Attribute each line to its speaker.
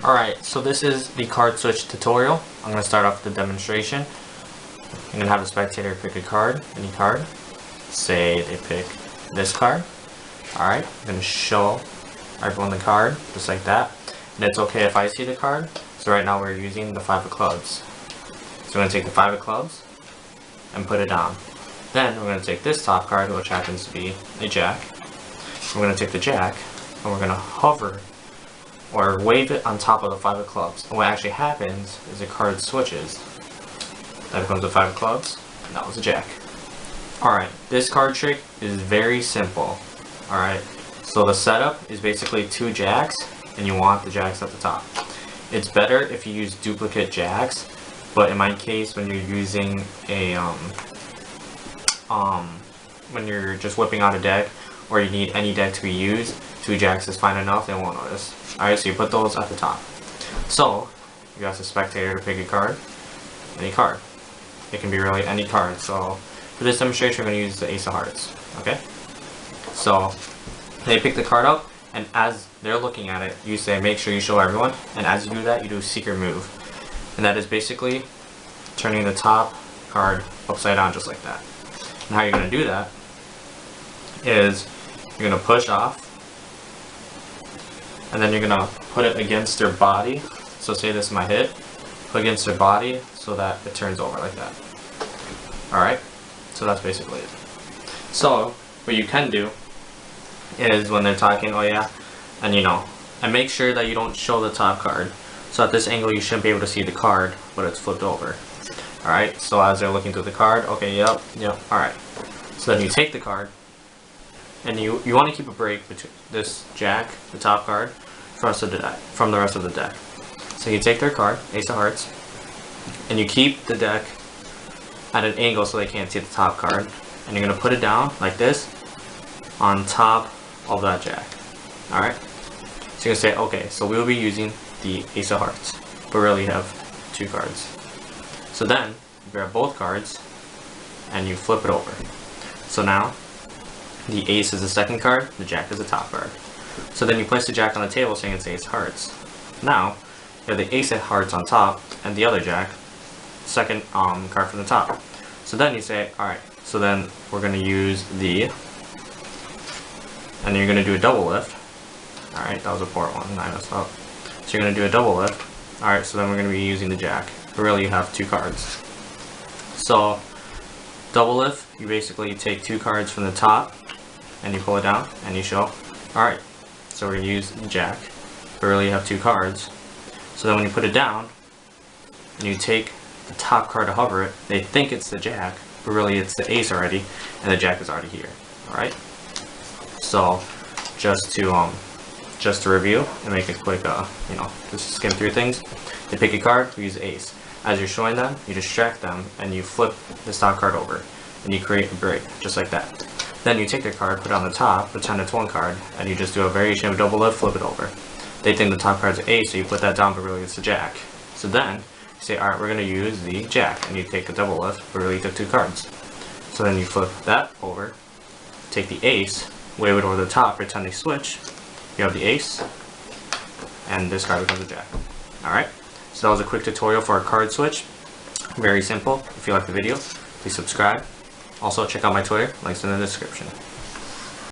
Speaker 1: Alright, so this is the card switch tutorial. I'm going to start off with the demonstration. I'm going to have the spectator pick a card, any card. Say they pick this card. Alright, I'm going to show everyone the card, just like that. And it's okay if I see the card. So right now we're using the 5 of clubs. So we're going to take the 5 of clubs and put it down. Then we're going to take this top card, which happens to be a jack. We're going to take the jack and we're going to hover or wave it on top of the 5 of clubs. And what actually happens is the card switches. That becomes a 5 of clubs, and that was a jack. Alright, this card trick is very simple. Alright, so the setup is basically 2 jacks, and you want the jacks at the top. It's better if you use duplicate jacks, but in my case, when you're using a, when you're just whipping out a deck, or you need any deck to be used, 2 jacks is fine enough, they won't notice. Alright, so you put those at the top. So, you got the spectator to pick a card, any card. It can be really any card. So, for this demonstration, we're going to use the Ace of Hearts. Okay? So, they pick the card up, and as they're looking at it, you say, make sure you show everyone, and as you do that, you do a secret move. And that is basically turning the top card upside down just like that. And how you're going to do that is you're going to push off, and then you're going to put it against their body. So say this is my hit, put against their body so that it turns over like that. Alright, so that's basically it. So what you can do is when they're talking, oh yeah, and you know, and make sure that you don't show the top card. So at this angle you shouldn't be able to see the card, but it's flipped over. Alright, so as they're looking through the card, okay, yep, alright. So then you take the card, and you want to keep a break between this jack, the top card, from the rest of the deck. So you take their card, Ace of Hearts, and you keep the deck at an angle so they can't see the top card, and you're going to put it down like this on top of that jack. Alright? So you're going to say, okay, so we'll be using the Ace of Hearts, but really you have 2 cards. So then, you grab both cards, and you flip it over. So now, the ace is the second card, the jack is the top card. So then you place the jack on the table saying it's Ace of Hearts. Now, you have the Ace of Hearts on top, and the other jack, second card from the top. So then you say, alright, so then we're going to use the, and then you're going to do a double lift. Alright, that was a poor one, I messed up. So you're going to do a double lift. Alright, so then we're going to be using the jack. But really you have 2 cards. So, double lift, you basically take 2 cards from the top, and you pull it down, and you show, alright, so we're going to use the jack. But really you have 2 cards. So then when you put it down, and you take the top card to hover it, they think it's the jack, but really it's the ace already, and the jack is already here. Alright? So, just to review, and make a quick, just skim through things, they pick a card, we use ace. As you're showing them, you distract them, and you flip this top card over, and you create a break, just like that. Then you take the card, put it on the top, pretend it's 1 card, and you just do a variation of double lift, flip it over. They think the top card's an ace, so you put that down, but really it's a jack. So then, you say, alright, we're going to use the jack, and you take the double lift, but really you took 2 cards. So then you flip that over, take the ace, wave it over the top, pretend they switch, you have the ace, and this card becomes a jack. Alright, so that was a quick tutorial for our card switch. Very simple. If you liked the video, please subscribe. Also, check out my Twitter, links in the description.